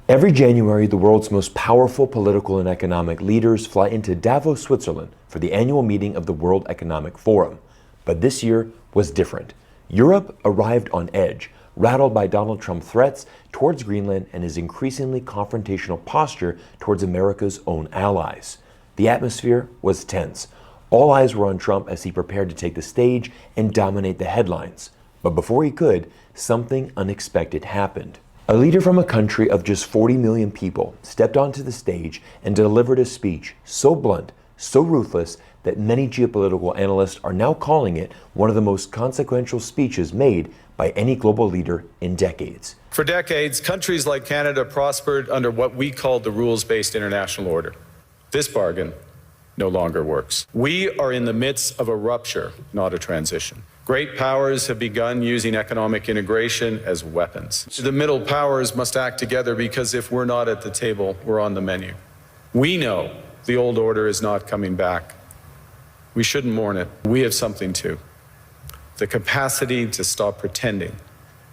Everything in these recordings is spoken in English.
Every January, the world's most powerful political and economic leaders fly into Davos, Switzerland for the annual meeting of the World Economic Forum. But this year was different. Europe arrived on edge, rattled by Donald Trump's threats towards Greenland and his increasingly confrontational posture towards America's own allies. The atmosphere was tense. All eyes were on Trump as he prepared to take the stage and dominate the headlines. But before he could, something unexpected happened. A leader from a country of just 40 million people stepped onto the stage and delivered a speech so blunt, so ruthless, that many geopolitical analysts are now calling it one of the most consequential speeches made by any global leader in decades. For decades, countries like Canada prospered under what we called the rules-based international order. This bargain no longer works. We are in the midst of a rupture, not a transition. Great powers have begun using economic integration as weapons. The middle powers must act together because if we're not at the table, we're on the menu. We know the old order is not coming back. We shouldn't mourn it. We have something too. The capacity to stop pretending,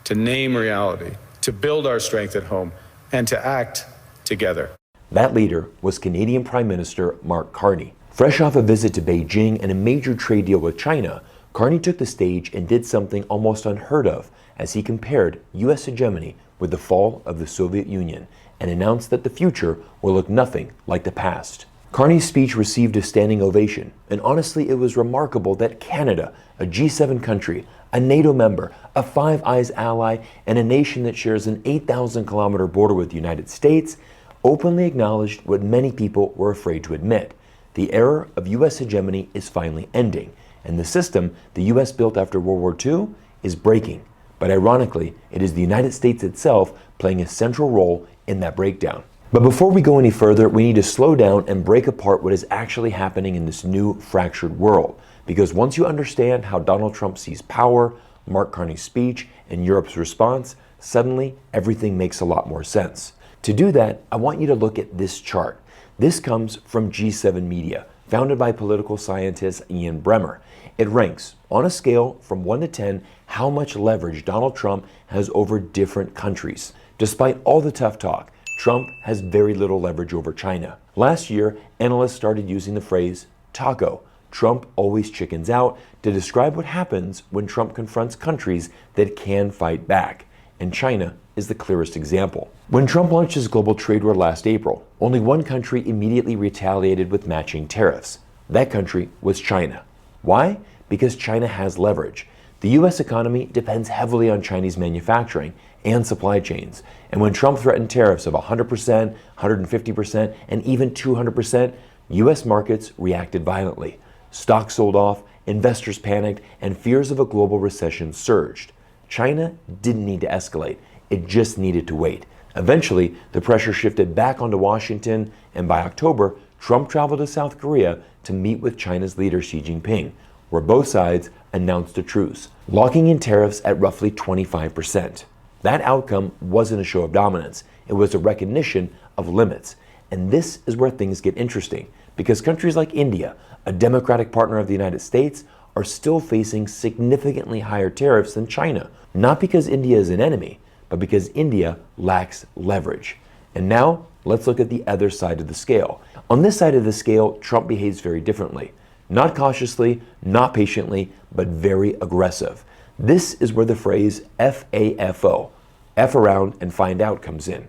to name reality, to build our strength at home, and to act together. That leader was Canadian Prime Minister Mark Carney. Fresh off a visit to Beijing and a major trade deal with China, Carney took the stage and did something almost unheard of as he compared US hegemony with the fall of the Soviet Union and announced that the future will look nothing like the past. Carney's speech received a standing ovation, and honestly it was remarkable that Canada, a G7 country, a NATO member, a Five Eyes ally, and a nation that shares an 8,000-kilometer border with the United States, openly acknowledged what many people were afraid to admit. The era of US hegemony is finally ending, and the system the US built after World War II is breaking. But ironically, it is the United States itself playing a central role in that breakdown. But before we go any further, we need to slow down and break apart what is actually happening in this new fractured world. Because once you understand how Donald Trump sees power, Mark Carney's speech, and Europe's response, suddenly everything makes a lot more sense. To do that, I want you to look at this chart. This comes from G7 Media, founded by political scientist Ian Bremmer. It ranks, on a scale from 1 to 10, how much leverage Donald Trump has over different countries. Despite all the tough talk, Trump has very little leverage over China. Last year, analysts started using the phrase taco, Trump always chickens out, to describe what happens when Trump confronts countries that can fight back. And China is the clearest example. When Trump launched his global trade war last April, only one country immediately retaliated with matching tariffs. That country was China. Why? Because China has leverage. The US economy depends heavily on Chinese manufacturing and supply chains. And when Trump threatened tariffs of 100%, 150%, and even 200%, US markets reacted violently. Stocks sold off, investors panicked, and fears of a global recession surged. China didn't need to escalate. It just needed to wait. Eventually, the pressure shifted back onto Washington, and by October, Trump traveled to South Korea to meet with China's leader Xi Jinping, where both sides announced a truce, locking in tariffs at roughly 25%. That outcome wasn't a show of dominance. It was a recognition of limits. And this is where things get interesting, because countries like India, a democratic partner of the United States, are still facing significantly higher tariffs than China, not because India is an enemy, but because India lacks leverage. And now, let's look at the other side of the scale. On this side of the scale, Trump behaves very differently. Not cautiously, not patiently, but very aggressive. This is where the phrase FAFO, F around and find out, comes in.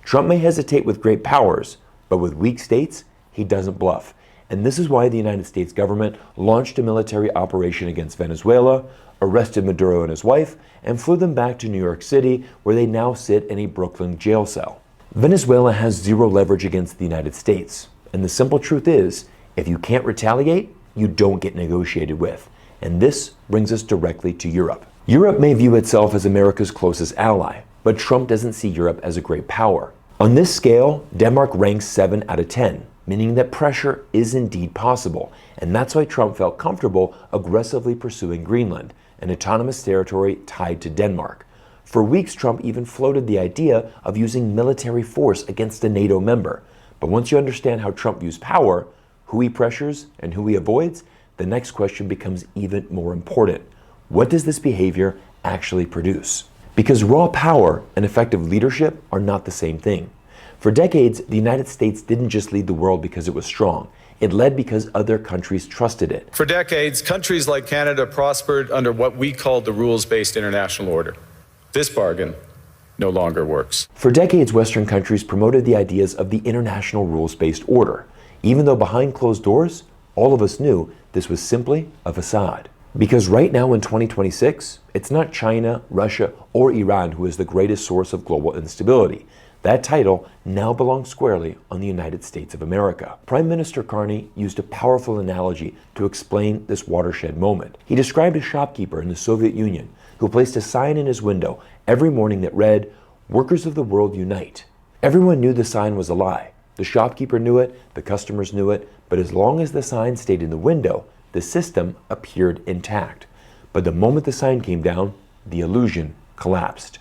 Trump may hesitate with great powers, but with weak states, he doesn't bluff. And this is why the United States government launched a military operation against Venezuela, arrested Maduro and his wife, and flew them back to New York City, where they now sit in a Brooklyn jail cell. Venezuela has zero leverage against the United States. And the simple truth is, if you can't retaliate, you don't get negotiated with. And this brings us directly to Europe. Europe may view itself as America's closest ally, but Trump doesn't see Europe as a great power. On this scale, Denmark ranks 7 out of 10, meaning that pressure is indeed possible. And that's why Trump felt comfortable aggressively pursuing Greenland, an autonomous territory tied to Denmark. For weeks, Trump even floated the idea of using military force against a NATO member. But once you understand how Trump views power, who he pressures and who he avoids, the next question becomes even more important. What does this behavior actually produce? Because raw power and effective leadership are not the same thing. For decades, the United States didn't just lead the world because it was strong. It led because other countries trusted it. For decades, countries like Canada prospered under what we called the rules-based international order. This bargain no longer works. For decades, Western countries promoted the ideas of the international rules-based order, even though behind closed doors, all of us knew this was simply a facade. Because right now in 2026, it's not China, Russia, or Iran who is the greatest source of global instability. That title now belongs squarely on the United States of America. Prime Minister Carney used a powerful analogy to explain this watershed moment. He described a shopkeeper in the Soviet Union who placed a sign in his window every morning that read, "Workers of the world unite." Everyone knew the sign was a lie. The shopkeeper knew it, the customers knew it, but as long as the sign stayed in the window, the system appeared intact. But the moment the sign came down, the illusion collapsed.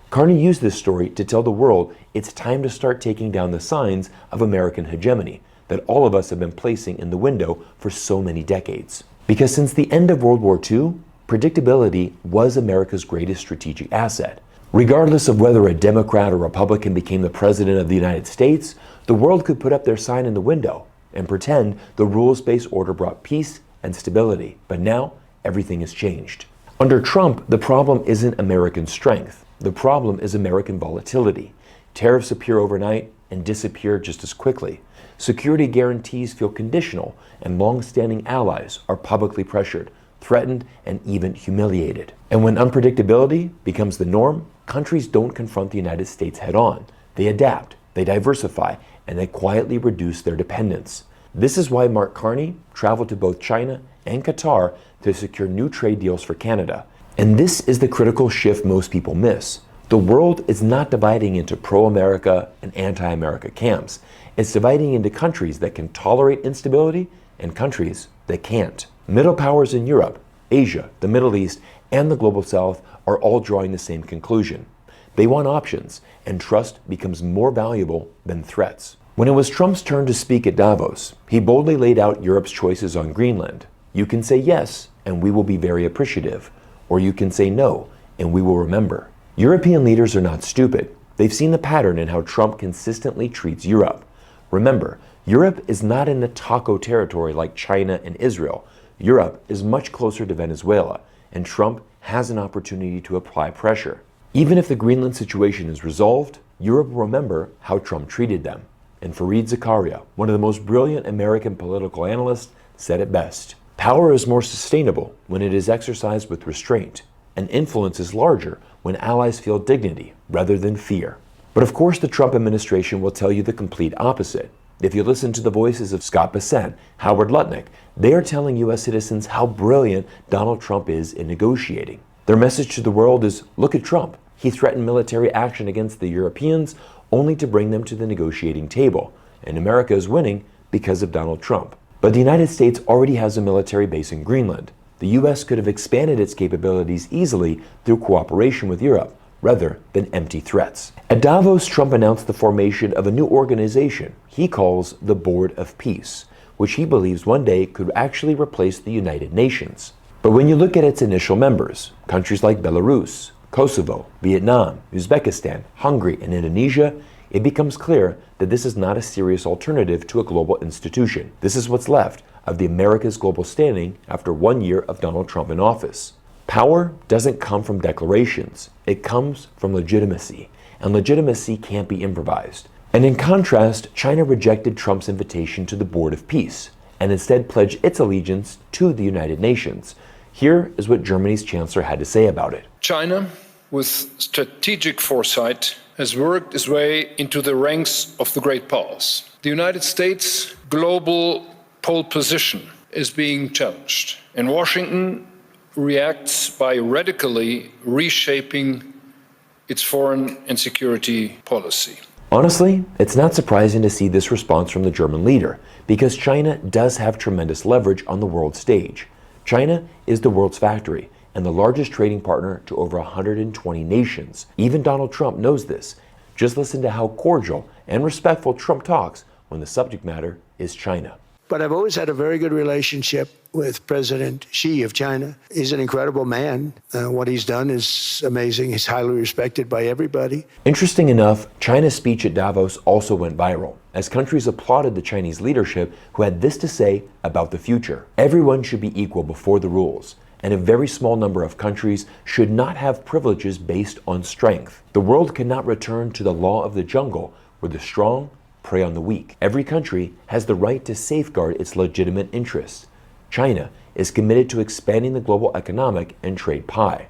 Carney used this story to tell the world it's time to start taking down the signs of American hegemony that all of us have been placing in the window for so many decades. Because since the end of World War II, predictability was America's greatest strategic asset. Regardless of whether a Democrat or Republican became the president of the United States, the world could put up their sign in the window and pretend the rules-based order brought peace and stability. But now, everything has changed. Under Trump, the problem isn't American strength. The problem is American volatility. Tariffs appear overnight and disappear just as quickly. Security guarantees feel conditional, and long-standing allies are publicly pressured, threatened, and even humiliated. And when unpredictability becomes the norm, countries don't confront the United States head-on. They adapt, they diversify, and they quietly reduce their dependence. This is why Mark Carney traveled to both China and Qatar to secure new trade deals for Canada. And this is the critical shift most people miss. The world is not dividing into pro-America and anti-America camps. It's dividing into countries that can tolerate instability and countries that can't. Middle powers in Europe, Asia, the Middle East, and the Global South are all drawing the same conclusion. They want options, and trust becomes more valuable than threats. When it was Trump's turn to speak at Davos, he boldly laid out Europe's choices on Greenland. You can say yes, and we will be very appreciative. Or you can say no, and we will remember. European leaders are not stupid. They've seen the pattern in how Trump consistently treats Europe. Remember, Europe is not in the taco territory like China and Israel. Europe is much closer to Venezuela, and Trump has an opportunity to apply pressure. Even if the Greenland situation is resolved, Europe will remember how Trump treated them. And Fareed Zakaria, one of the most brilliant American political analysts, said it best. Power is more sustainable when it is exercised with restraint, and influence is larger when allies feel dignity rather than fear. But of course, the Trump administration will tell you the complete opposite. If you listen to the voices of Scott Bessent, Howard Lutnick, they are telling U.S. citizens how brilliant Donald Trump is in negotiating. Their message to the world is, look at Trump. He threatened military action against the Europeans only to bring them to the negotiating table. And America is winning because of Donald Trump. But the United States already has a military base in Greenland. The U.S. could have expanded its capabilities easily through cooperation with Europe, rather than empty threats. At Davos, Trump announced the formation of a new organization he calls the Board of Peace, which he believes one day could actually replace the United Nations. But when you look at its initial members, countries like Belarus, Kosovo, Vietnam, Uzbekistan, Hungary, and Indonesia, it becomes clear that this is not a serious alternative to a global institution. This is what's left of the America's global standing after 1 year of Donald Trump in office. Power doesn't come from declarations. It comes from legitimacy, and legitimacy can't be improvised. And in contrast, China rejected Trump's invitation to the Board of Peace, and instead pledged its allegiance to the United Nations. Here is what Germany's chancellor had to say about it. China, with strategic foresight, has worked its way into the ranks of the great powers. The United States' global pole position is being challenged, and Washington reacts by radically reshaping its foreign and security policy. Honestly, it's not surprising to see this response from the German leader, because China does have tremendous leverage on the world stage. China is the world's factory and the largest trading partner to over 120 nations. Even Donald Trump knows this. Just listen to how cordial and respectful Trump talks when the subject matter is China. But I've always had a very good relationship with President Xi of China. He's an incredible man. What he's done is amazing. He's highly respected by everybody. Interesting enough, China's speech at Davos also went viral, as countries applauded the Chinese leadership, who had this to say about the future. Everyone should be equal before the rules, and a very small number of countries should not have privileges based on strength. The world cannot return to the law of the jungle, where the strong prey on the weak. Every country has the right to safeguard its legitimate interests. China is committed to expanding the global economic and trade pie.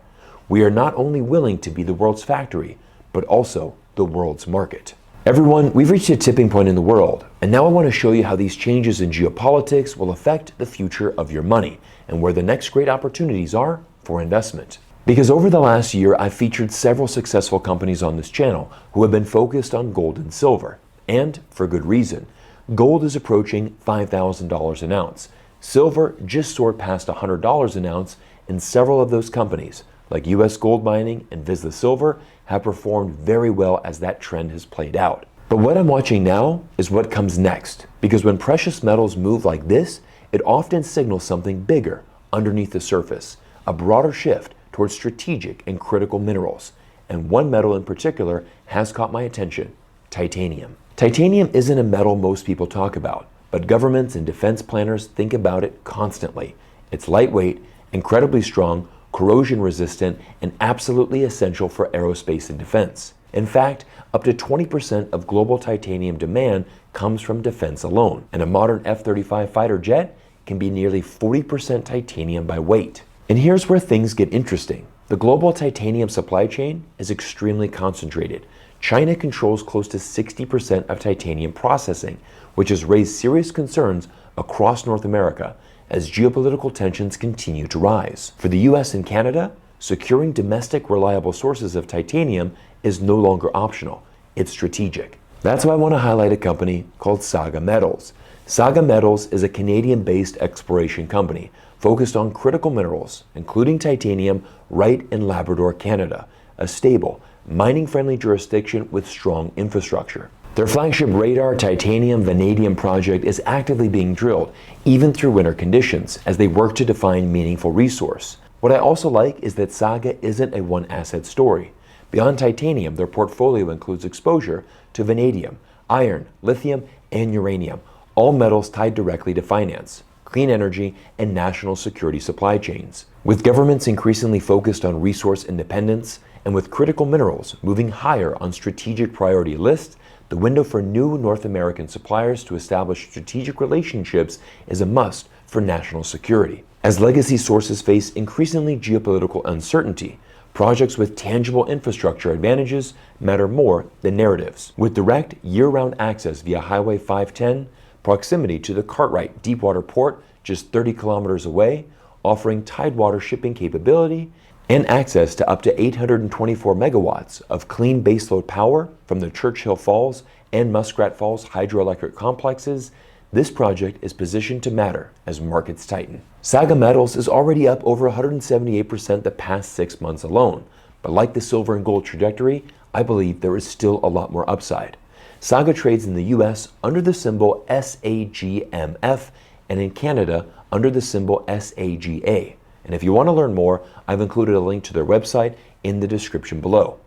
We are not only willing to be the world's factory, but also the world's market. Everyone, we've reached a tipping point in the world, and now I want to show you how these changes in geopolitics will affect the future of your money and where the next great opportunities are for investment. Because over the last year, I've featured several successful companies on this channel who have been focused on gold and silver. And for good reason. Gold is approaching $5,000 an ounce. Silver just soared past $100 an ounce, and several of those companies, like US Gold Mining and Vizsla Silver, have performed very well as that trend has played out. But what I'm watching now is what comes next, because when precious metals move like this, it often signals something bigger underneath the surface, a broader shift towards strategic and critical minerals. And one metal in particular has caught my attention: titanium. Titanium isn't a metal most people talk about, but governments and defense planners think about it constantly. It's lightweight, incredibly strong, corrosion resistant, and absolutely essential for aerospace and defense. In fact, up to 20% of global titanium demand comes from defense alone, and a modern F-35 fighter jet can be nearly 40% titanium by weight. And here's where things get interesting. The global titanium supply chain is extremely concentrated. China controls close to 60% of titanium processing, which has raised serious concerns across North America as geopolitical tensions continue to rise. For the US and Canada, securing domestic reliable sources of titanium is no longer optional. It's strategic. That's why I want to highlight a company called Saga Metals. Saga Metals is a Canadian-based exploration company focused on critical minerals, including titanium, right in Labrador, Canada, a stable, mining-friendly jurisdiction with strong infrastructure. Their flagship radar titanium vanadium project is actively being drilled, even through winter conditions, as they work to define meaningful resource. What I also like is that Saga isn't a one-asset story. Beyond titanium, their portfolio includes exposure to vanadium, iron, lithium, and uranium, all metals tied directly to finance, clean energy, and national security supply chains. With governments increasingly focused on resource independence, and with critical minerals moving higher on strategic priority lists, the window for new North American suppliers to establish strategic relationships is a must for national security. As legacy sources face increasingly geopolitical uncertainty, projects with tangible infrastructure advantages matter more than narratives. With direct, year-round access via Highway 510, proximity to the Cartwright Deepwater Port just 30 kilometers away, offering tidewater shipping capability, and access to up to 824 megawatts of clean baseload power from the Churchill Falls and Muskrat Falls hydroelectric complexes, this project is positioned to matter as markets tighten. Saga Metals is already up over 178% the past 6 months alone, but like the silver and gold trajectory, I believe there is still a lot more upside. Saga trades in the US under the symbol SAGMF and in Canada under the symbol SAGA. And if you want to learn more, I've included a link to their website in the description below.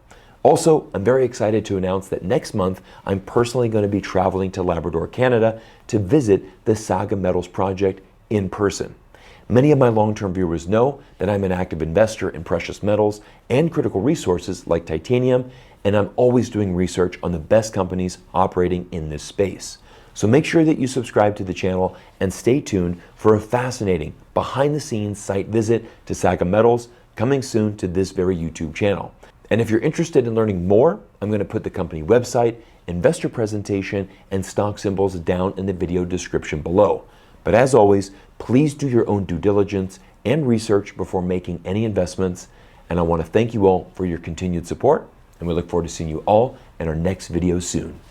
Also, I'm very excited to announce that next month, I'm personally going to be traveling to Labrador, Canada to visit the Saga Metals project in person. Many of my long-term viewers know that I'm an active investor in precious metals and critical resources like titanium, and I'm always doing research on the best companies operating in this space. So make sure that you subscribe to the channel and stay tuned for a fascinating behind-the-scenes site visit to Saga Metals coming soon to this very YouTube channel. And if you're interested in learning more, I'm going to put the company website, investor presentation, and stock symbols down in the video description below. But as always, please do your own due diligence and research before making any investments. And I want to thank you all for your continued support, and we look forward to seeing you all in our next video soon.